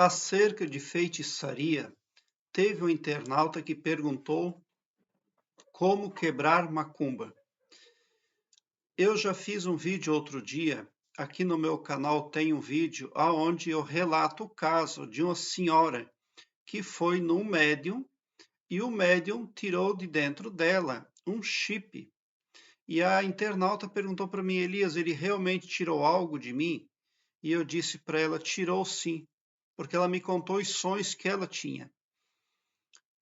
Acerca de feitiçaria, teve um internauta que perguntou como quebrar macumba. Eu já fiz um vídeo outro dia, aqui no meu canal tem um vídeo onde eu relato o caso de uma senhora que foi num médium e o médium tirou de dentro dela um chip. E a internauta perguntou para mim, Elias, ele realmente tirou algo de mim? E eu disse para ela, tirou sim, porque ela me contou os sonhos que ela tinha.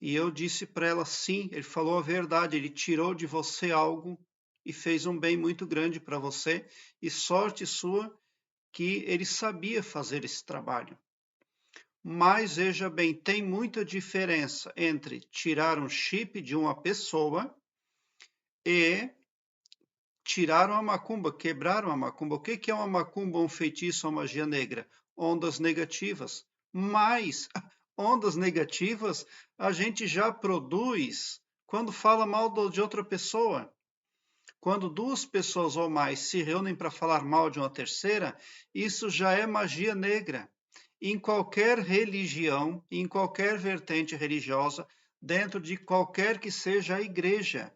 E eu disse para ela, sim, ele falou a verdade, ele tirou de você algo e fez um bem muito grande para você, e sorte sua que ele sabia fazer esse trabalho. Mas veja bem, tem muita diferença entre tirar um chip de uma pessoa e tirar uma macumba, quebrar uma macumba. O que é uma macumba, um feitiço, uma magia negra? Ondas negativas. Mas ondas negativas a gente já produz quando fala mal de outra pessoa. Quando duas pessoas ou mais se reúnem para falar mal de uma terceira, isso já é magia negra. Em qualquer religião, em qualquer vertente religiosa, dentro de qualquer que seja a igreja,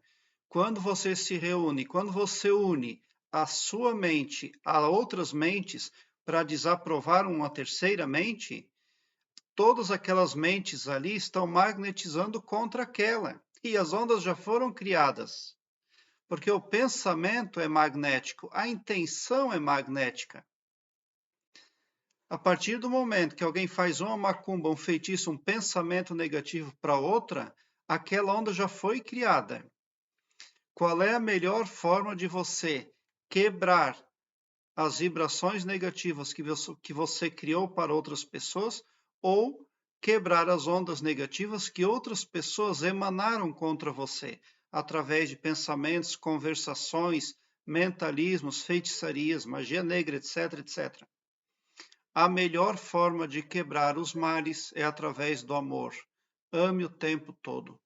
quando você se reúne, quando você une a sua mente a outras mentes para desaprovar uma terceira mente, todas aquelas mentes ali estão magnetizando contra aquela. E as ondas já foram criadas. Porque o pensamento é magnético, a intenção é magnética. A partir do momento que alguém faz uma macumba, um feitiço, um pensamento negativo para outra, aquela onda já foi criada. Qual é a melhor forma de você quebrar as vibrações negativas que você criou para outras pessoas ou quebrar as ondas negativas que outras pessoas emanaram contra você, através de pensamentos, conversações, mentalismos, feitiçarias, magia negra, etc, etc. A melhor forma de quebrar os males é através do amor. Ame o tempo todo.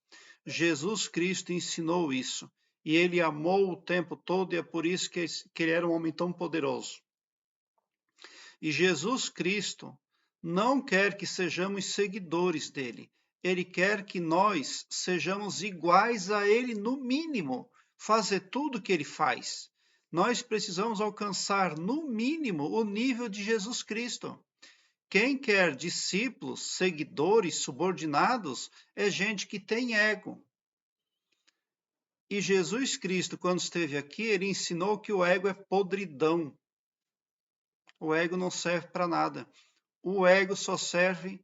Jesus Cristo ensinou isso. E ele amou o tempo todo e é por isso que ele era um homem tão poderoso. E Jesus Cristo não quer que sejamos seguidores dele. Ele quer que nós sejamos iguais a ele, no mínimo, fazer tudo o que ele faz. Nós precisamos alcançar, no mínimo, o nível de Jesus Cristo. Quem quer discípulos, seguidores, subordinados, é gente que tem ego. E Jesus Cristo, quando esteve aqui, ele ensinou que o ego é podridão. O ego não serve para nada. O ego só serve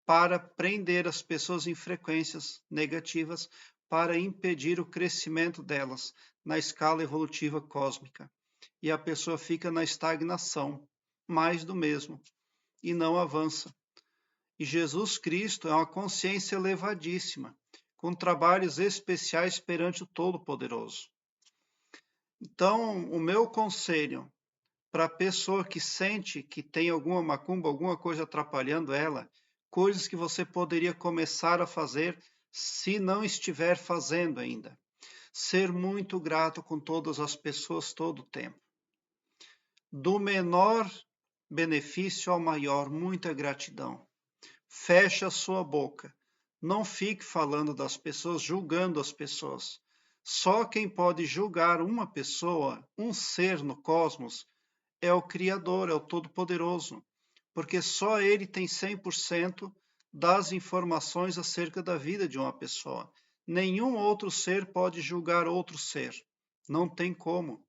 para prender as pessoas em frequências negativas, para impedir o crescimento delas na escala evolutiva cósmica. E a pessoa fica na estagnação, mais do mesmo, e não avança. E Jesus Cristo é uma consciência elevadíssima, com trabalhos especiais perante o Todo-Poderoso. Então, o meu conselho para a pessoa que sente que tem alguma macumba, alguma coisa atrapalhando ela, coisas que você poderia começar a fazer se não estiver fazendo ainda. Ser muito grato com todas as pessoas todo o tempo. Do menor benefício ao maior, muita gratidão. Feche a sua boca. Não fique falando das pessoas, julgando as pessoas. Só quem pode julgar uma pessoa, um ser no cosmos, é o Criador, é o Todo-Poderoso, porque só Ele tem 100% das informações acerca da vida de uma pessoa. Nenhum outro ser pode julgar outro ser. Não tem como.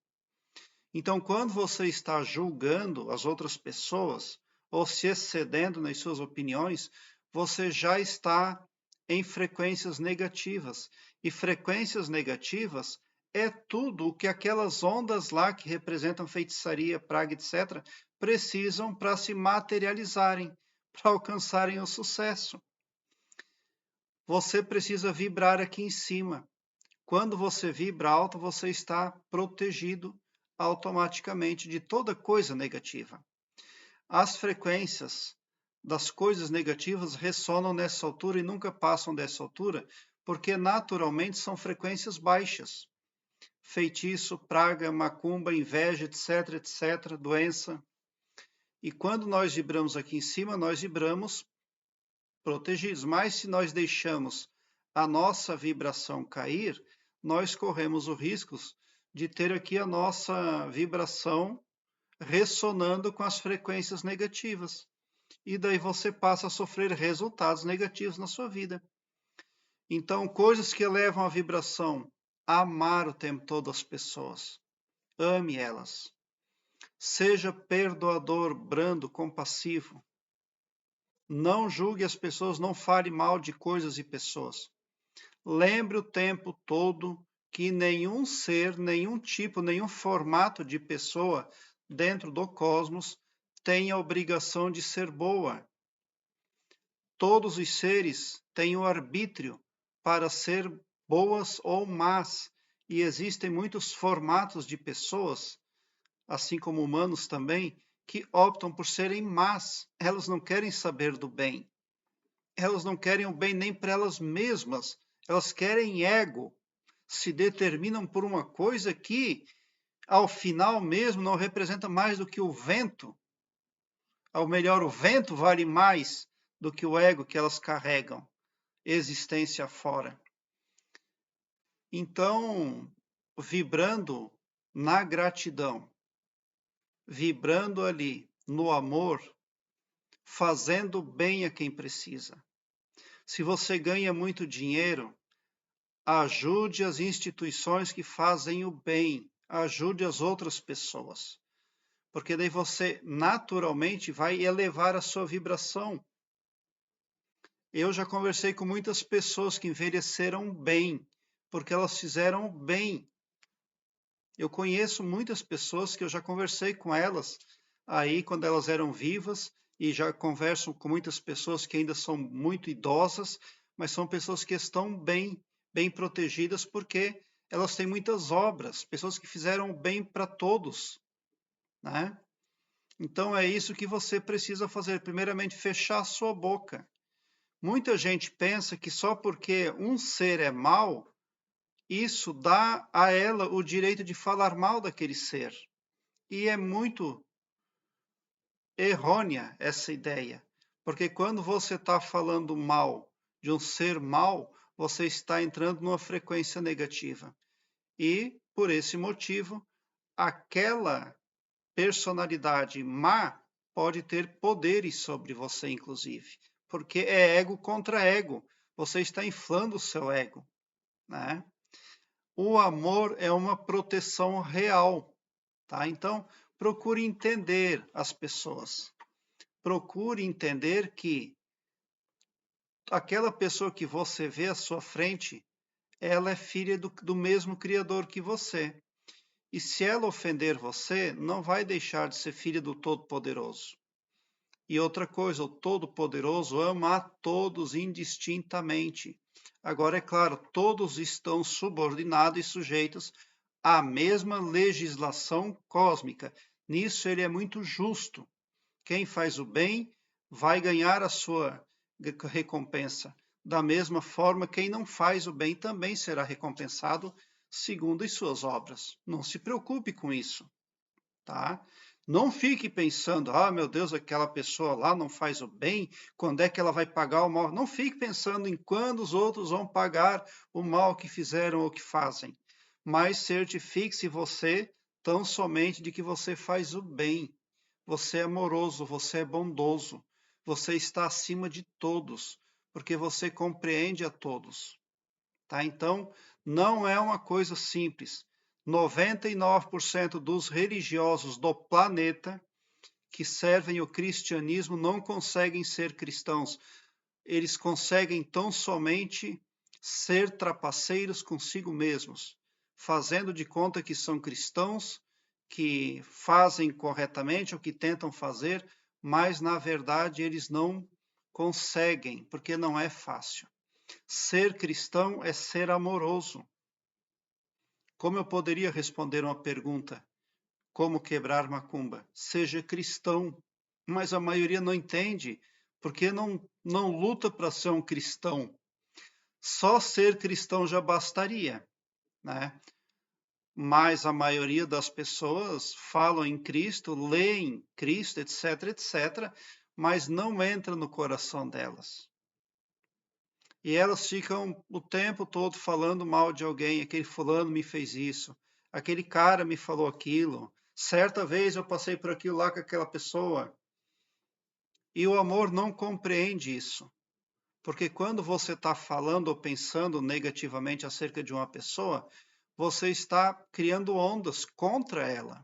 Então, quando você está julgando as outras pessoas, ou se excedendo nas suas opiniões, você já está em frequências negativas. E frequências negativas é tudo o que aquelas ondas lá que representam feitiçaria, praga, etc., precisam para se materializarem, para alcançarem o sucesso. Você precisa vibrar aqui em cima. Quando você vibra alto, você está protegido automaticamente de toda coisa negativa. As frequências das coisas negativas ressonam nessa altura e nunca passam dessa altura, porque naturalmente são frequências baixas. Feitiço, praga, macumba, inveja, etc, etc, doença. E quando nós vibramos aqui em cima, nós vibramos protegidos. Mas se nós deixamos a nossa vibração cair, nós corremos o risco de ter aqui a nossa vibração ressonando com as frequências negativas. E daí você passa a sofrer resultados negativos na sua vida. Então, coisas que elevam a vibração, amar o tempo todo as pessoas. Ame elas. Seja perdoador, brando, compassivo. Não julgue as pessoas, não fale mal de coisas e pessoas. Lembre o tempo todo que nenhum ser, nenhum tipo, nenhum formato de pessoa dentro do cosmos tem a obrigação de ser boa. Todos os seres têm o arbítrio para ser boas ou más, e existem muitos formatos de pessoas, assim como humanos também, que optam por serem más. Elas não querem saber do bem. Elas não querem o bem nem para elas mesmas. Elas querem ego. Se determinam por uma coisa que, ao final mesmo, não representa mais do que o vento. Ou melhor, o vento vale mais do que o ego que elas carregam, existência fora. Então, vibrando na gratidão, vibrando ali no amor, fazendo bem a quem precisa. Se você ganha muito dinheiro, ajude as instituições que fazem o bem, ajude as outras pessoas, porque daí você naturalmente vai elevar a sua vibração. Eu já conversei com muitas pessoas que envelheceram bem, porque elas fizeram bem. Eu conheço muitas pessoas que eu já conversei com elas aí quando elas eram vivas, e já converso com muitas pessoas que ainda são muito idosas, mas são pessoas que estão bem, bem protegidas porque elas têm muitas obras, pessoas que fizeram bem para todos, né? Então é isso que você precisa fazer. Primeiramente, fechar a sua boca. Muita gente pensa que só porque um ser é mau, isso dá a ela o direito de falar mal daquele ser. E é muito errônea essa ideia, porque quando você está falando mal de um ser mau, você está entrando numa frequência negativa. E, por esse motivo, aquela personalidade má pode ter poderes sobre você, inclusive, porque é ego contra ego. Você está inflando o seu ego, né? O amor é uma proteção real, tá? Então, procure entender as pessoas. Procure entender que aquela pessoa que você vê à sua frente, ela é filha do mesmo Criador que você. E se ela ofender você, não vai deixar de ser filha do Todo-Poderoso. E outra coisa, o Todo-Poderoso ama a todos indistintamente. Agora, é claro, todos estão subordinados e sujeitos à mesma legislação cósmica. Nisso ele é muito justo. Quem faz o bem vai ganhar a sua recompensa. Da mesma forma, quem não faz o bem também será recompensado segundo as suas obras. Não se preocupe com isso, tá? Não fique pensando, ah, meu Deus, aquela pessoa lá não faz o bem, quando é que ela vai pagar o mal? Não fique pensando em quando os outros vão pagar o mal que fizeram ou que fazem. Mas certifique-se você tão somente de que você faz o bem. Você é amoroso, você é bondoso, você está acima de todos, porque você compreende a todos. Tá? Então, não é uma coisa simples. 99% dos religiosos do planeta que servem o cristianismo não conseguem ser cristãos. Eles conseguem tão somente ser trapaceiros consigo mesmos, fazendo de conta que são cristãos, que fazem corretamente o que tentam fazer, mas na verdade eles não conseguem, porque não é fácil. Ser cristão é ser amoroso. Como eu poderia responder uma pergunta? Como quebrar macumba? Seja cristão. Mas a maioria não entende, porque não luta para ser um cristão. Só ser cristão já bastaria, né? mas a maioria das pessoas falam em Cristo, leem Cristo, etc, etc, mas não entra no coração delas. E elas ficam o tempo todo falando mal de alguém, aquele fulano me fez isso, aquele cara me falou aquilo, certa vez eu passei por aquilo lá com aquela pessoa. E o amor não compreende isso. Porque quando você está falando ou pensando negativamente acerca de uma pessoa, você está criando ondas contra ela.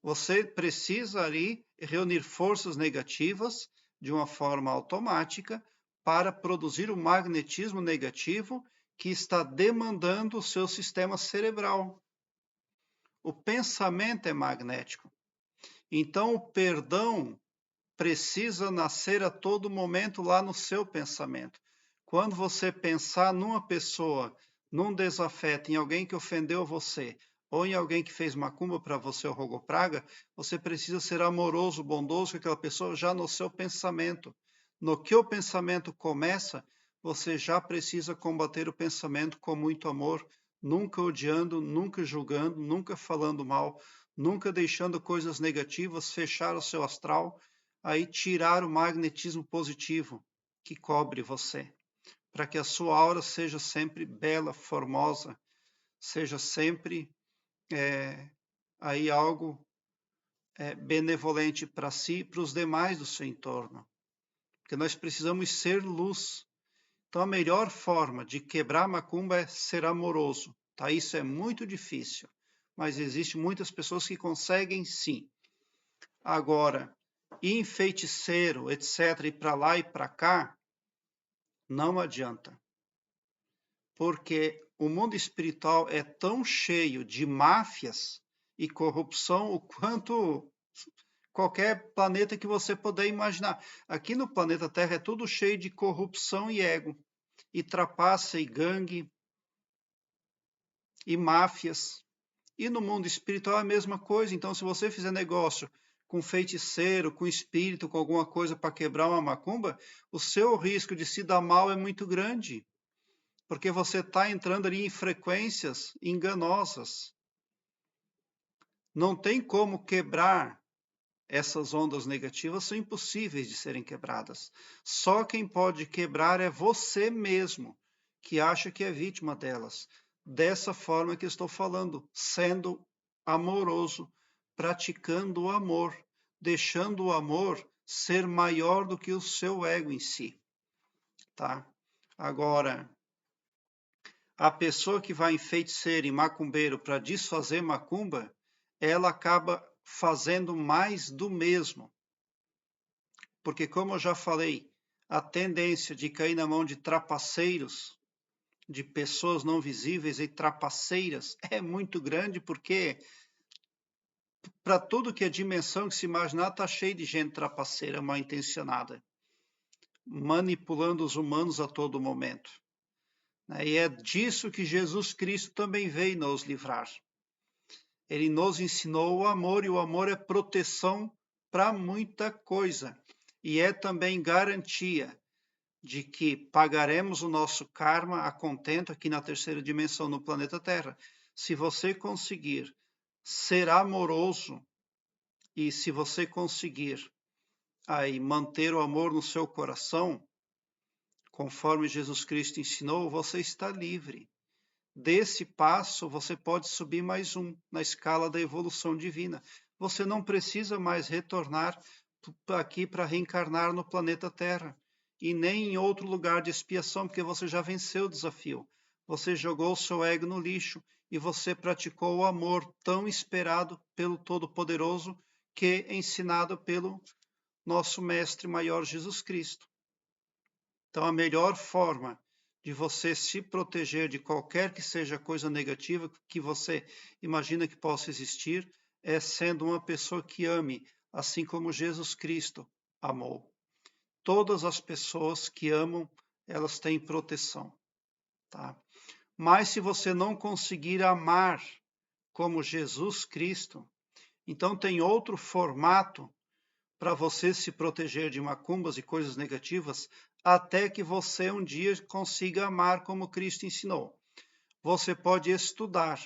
Você precisa ali reunir forças negativas de uma forma automática para produzir o magnetismo negativo que está demandando o seu sistema cerebral. O pensamento é magnético. Então, o perdão precisa nascer a todo momento lá no seu pensamento. Quando você pensar numa pessoa, num desafeto, em alguém que ofendeu você, ou em alguém que fez macumba para você ou rogou praga, você precisa ser amoroso, bondoso com aquela pessoa já no seu pensamento. No que o pensamento começa, você já precisa combater o pensamento com muito amor, nunca odiando, nunca julgando, nunca falando mal, nunca deixando coisas negativas fechar o seu astral, aí tirar o magnetismo positivo que cobre você, para que a sua aura seja sempre bela, formosa, seja sempre aí algo benevolente para si e para os demais do seu entorno, porque nós precisamos ser luz. Então a melhor forma de quebrar a macumba é ser amoroso, tá? Isso é muito difícil, mas existem muitas pessoas que conseguem sim. Agora, ir em feiticeiro, etc, ir para lá e para cá, não adianta. Porque o mundo espiritual é tão cheio de máfias e corrupção o quanto qualquer planeta que você puder imaginar. Aqui no planeta Terra é tudo cheio de corrupção e ego, e trapaça e gangue, e máfias. E no mundo espiritual é a mesma coisa. Então, se você fizer negócio com feiticeiro, com espírito, com alguma coisa para quebrar uma macumba, o seu risco de se dar mal é muito grande, porque você está entrando ali em frequências enganosas. Não tem como quebrar essas ondas negativas, são impossíveis de serem quebradas. Só quem pode quebrar é você mesmo, que acha que é vítima delas. Dessa forma que estou falando, sendo amoroso, praticando o amor, deixando o amor ser maior do que o seu ego em si, tá? Agora, a pessoa que vai em feiticeiro e macumbeiro para desfazer macumba, ela acaba fazendo mais do mesmo. Porque, como eu já falei, a tendência de cair na mão de trapaceiros, de pessoas não visíveis e trapaceiras, é muito grande, porque para tudo que é dimensão que se imaginar, está cheio de gente trapaceira, mal intencionada, manipulando os humanos a todo momento. E é disso que Jesus Cristo também veio nos livrar. Ele nos ensinou o amor, e o amor é proteção para muita coisa. E é também garantia de que pagaremos o nosso karma a contento aqui na terceira dimensão, no planeta Terra. Se você conseguir ser amoroso e se você conseguir aí manter o amor no seu coração, conforme Jesus Cristo ensinou, você está livre. Desse passo, você pode subir mais um na escala da evolução divina. Você não precisa mais retornar aqui para reencarnar no planeta Terra e nem em outro lugar de expiação, porque você já venceu o desafio. Você jogou o seu ego no lixo e você praticou o amor tão esperado pelo Todo-Poderoso, que é ensinado pelo nosso Mestre Maior Jesus Cristo. Então, a melhor forma de você se proteger de qualquer que seja coisa negativa que você imagina que possa existir é sendo uma pessoa que ame, assim como Jesus Cristo amou. Todas as pessoas que amam, elas têm proteção, tá? Mas se você não conseguir amar como Jesus Cristo, então tem outro formato para você se proteger de macumbas e coisas negativas, até que você um dia consiga amar como Cristo ensinou. Você pode estudar,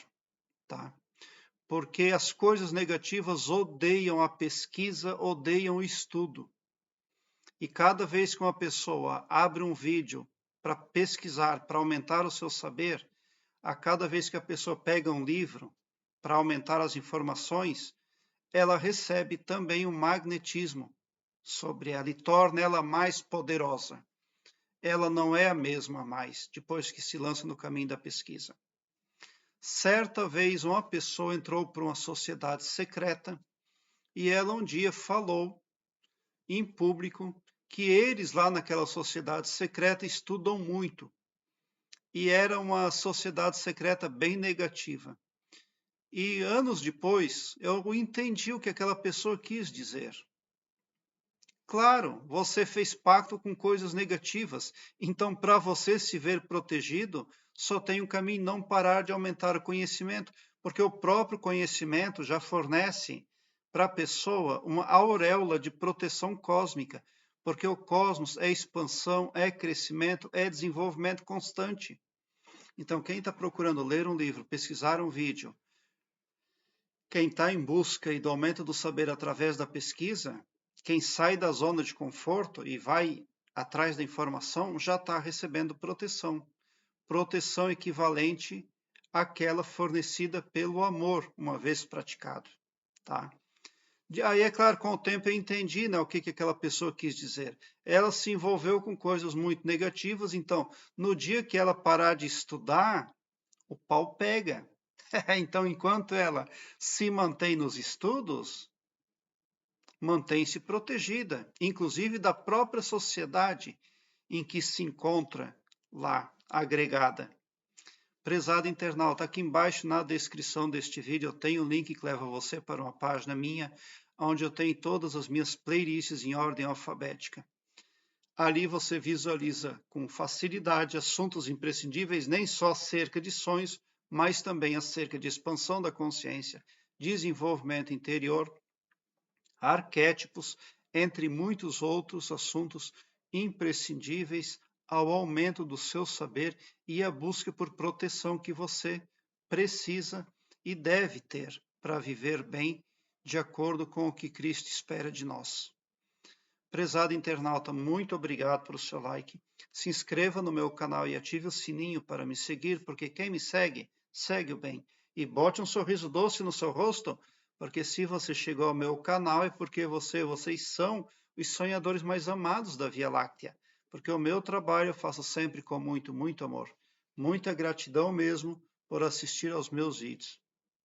tá? Porque as coisas negativas odeiam a pesquisa, odeiam o estudo. E cada vez que uma pessoa abre um vídeo para pesquisar, para aumentar o seu saber, a cada vez que a pessoa pega um livro para aumentar as informações, ela recebe também um magnetismo sobre ela e torna ela mais poderosa. Ela não é a mesma mais depois que se lança no caminho da pesquisa. Certa vez uma pessoa entrou para uma sociedade secreta e ela um dia falou em público que eles lá naquela sociedade secreta estudam muito. E era uma sociedade secreta bem negativa. E anos depois, eu entendi o que aquela pessoa quis dizer. Claro, você fez pacto com coisas negativas, então para você se ver protegido, só tem um caminho: não parar de aumentar o conhecimento, porque o próprio conhecimento já fornece para a pessoa uma auréola de proteção cósmica, porque o cosmos é expansão, é crescimento, é desenvolvimento constante. Então, quem está procurando ler um livro, pesquisar um vídeo, quem está em busca e do aumento do saber através da pesquisa, quem sai da zona de conforto e vai atrás da informação, já está recebendo proteção. Proteção equivalente àquela fornecida pelo amor, uma vez praticado. Tá? Aí, é claro, com o tempo eu entendi, né, o que aquela pessoa quis dizer. Ela se envolveu com coisas muito negativas, então, no dia que ela parar de estudar, o pau pega. Então, enquanto ela se mantém nos estudos, mantém-se protegida, inclusive da própria sociedade em que se encontra lá agregada. Prezado internauta, aqui embaixo na descrição deste vídeo eu tenho um link que leva você para uma página minha, onde eu tenho todas as minhas playlists em ordem alfabética. Ali você visualiza com facilidade assuntos imprescindíveis, nem só acerca de sonhos, mas também acerca de expansão da consciência, desenvolvimento interior, arquétipos, entre muitos outros assuntos imprescindíveis ao aumento do seu saber e à busca por proteção que você precisa e deve ter para viver bem, de acordo com o que Cristo espera de nós. Prezado internauta, muito obrigado pelo seu like. Se inscreva no meu canal e ative o sininho para me seguir, porque quem me segue, segue o bem. E bote um sorriso doce no seu rosto, porque se você chegou ao meu canal é porque vocês são os sonhadores mais amados da Via Láctea. Porque o meu trabalho eu faço sempre com muito, muito amor. Muita gratidão mesmo por assistir aos meus vídeos.